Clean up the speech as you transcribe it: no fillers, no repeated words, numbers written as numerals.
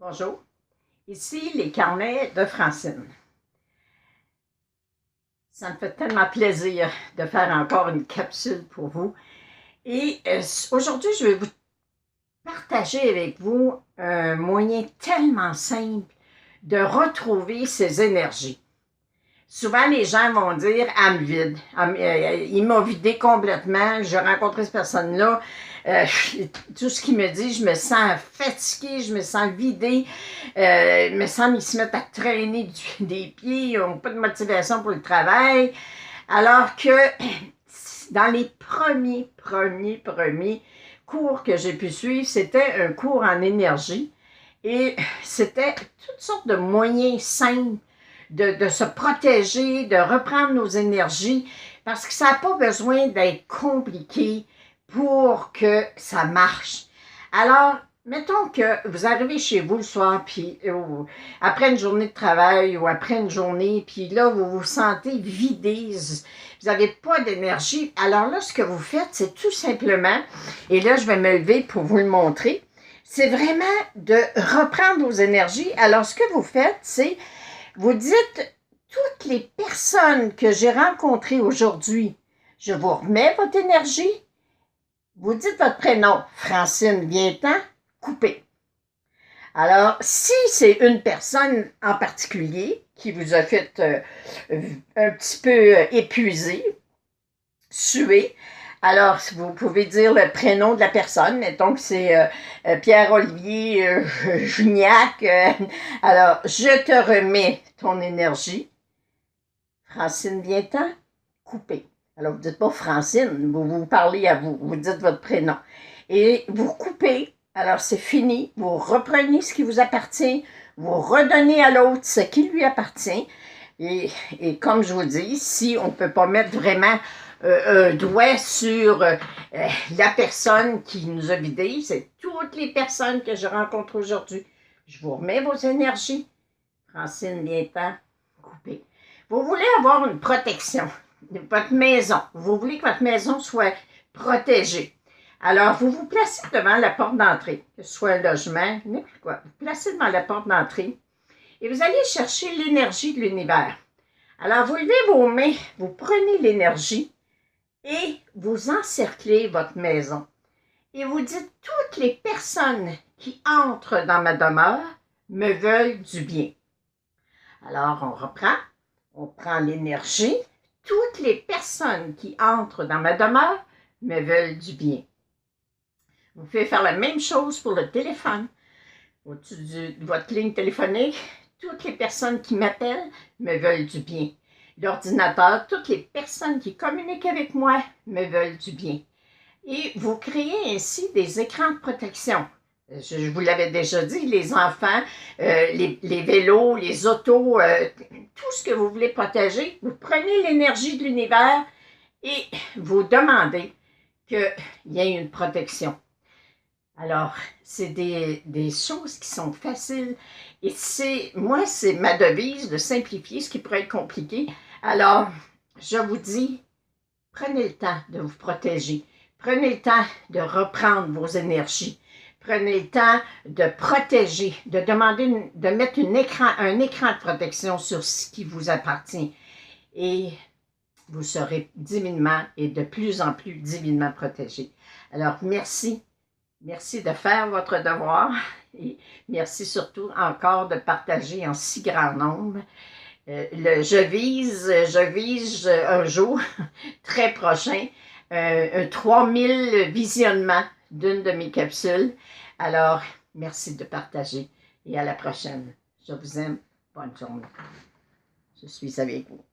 Bonjour, ici les carnets de Francine. Ça me fait tellement plaisir de faire encore une capsule pour vous. Et aujourd'hui, je vais vous partager avec vous un moyen tellement simple de retrouver ses énergies. Souvent, les gens vont dire « elle me vide ». Il m'a vidé complètement. J'ai rencontré cette personne-là. Tout ce qu'il me dit, je me sens fatiguée, je me sens vidée. Il me semble qu'ils se mettent à traîner des pieds, ils n'ont pas de motivation pour le travail. Alors que dans les premiers cours que j'ai pu suivre, c'était un cours en énergie. Et c'était toutes sortes de moyens simples de se protéger, de reprendre nos énergies, parce que ça n'a pas besoin d'être compliqué pour que ça marche. Alors, mettons que vous arrivez chez vous le soir, puis après une journée de travail ou après une journée, puis là, vous vous sentez vidé, vous n'avez pas d'énergie. Alors là, ce que vous faites, c'est tout simplement, et là, je vais me lever pour vous le montrer, c'est vraiment de reprendre vos énergies. Alors, ce que vous faites, c'est vous dites, toutes les personnes que j'ai rencontrées aujourd'hui, je vous remets votre énergie. Vous dites votre prénom, Francine Viens-t'en, coupez. Alors, si c'est une personne en particulier qui vous a fait un petit peu épuiser, suer, alors vous pouvez dire le prénom de la personne, mettons que c'est Pierre-Olivier Juniac. Alors, je te remets ton énergie. Francine Viens-t'en, coupez. Alors, vous ne dites pas Francine, vous parlez à vous, vous dites votre prénom. Et vous coupez, alors c'est fini, vous reprenez ce qui vous appartient, vous redonnez à l'autre ce qui lui appartient. Et comme je vous dis, si on ne peut pas mettre vraiment un doigt sur la personne qui nous a vidés, c'est toutes les personnes que je rencontre aujourd'hui. Je vous remets vos énergies. Francine Viens-t'en, coupez. Vous voulez avoir une protection de votre maison. Vous voulez que votre maison soit protégée. Alors, vous vous placez devant la porte d'entrée, que ce soit un logement, n'importe quoi. Vous placez devant la porte d'entrée et vous allez chercher l'énergie de l'univers. Alors, vous levez vos mains, vous prenez l'énergie et vous encerclez votre maison. Et vous dites, toutes les personnes qui entrent dans ma demeure me veulent du bien. Alors, on prend l'énergie. Toutes les personnes qui entrent dans ma demeure me veulent du bien. Vous pouvez faire la même chose pour le téléphone. Au-dessus de votre ligne téléphonique, toutes les personnes qui m'appellent me veulent du bien. L'ordinateur, toutes les personnes qui communiquent avec moi me veulent du bien. Et vous créez ainsi des écrans de protection. Je vous l'avais déjà dit, les enfants, les vélos, les autos, tout ce que vous voulez protéger, vous prenez l'énergie de l'univers et vous demandez qu'il y ait une protection. Alors, c'est des choses qui sont faciles et moi, c'est ma devise de simplifier ce qui pourrait être compliqué. Alors, je vous dis, prenez le temps de vous protéger. Prenez le temps de reprendre vos énergies. Prenez le temps de protéger, de demander de mettre un écran de protection sur ce qui vous appartient. Et vous serez divinement et de plus en plus divinement protégé. Alors, merci. Merci de faire votre devoir et merci surtout encore de partager en si grand nombre. Je vise un jour très prochain un 3000 visionnements d'une de mes capsules. Alors, merci de partager et à la prochaine. Je vous aime. Bonne journée. Je suis avec vous.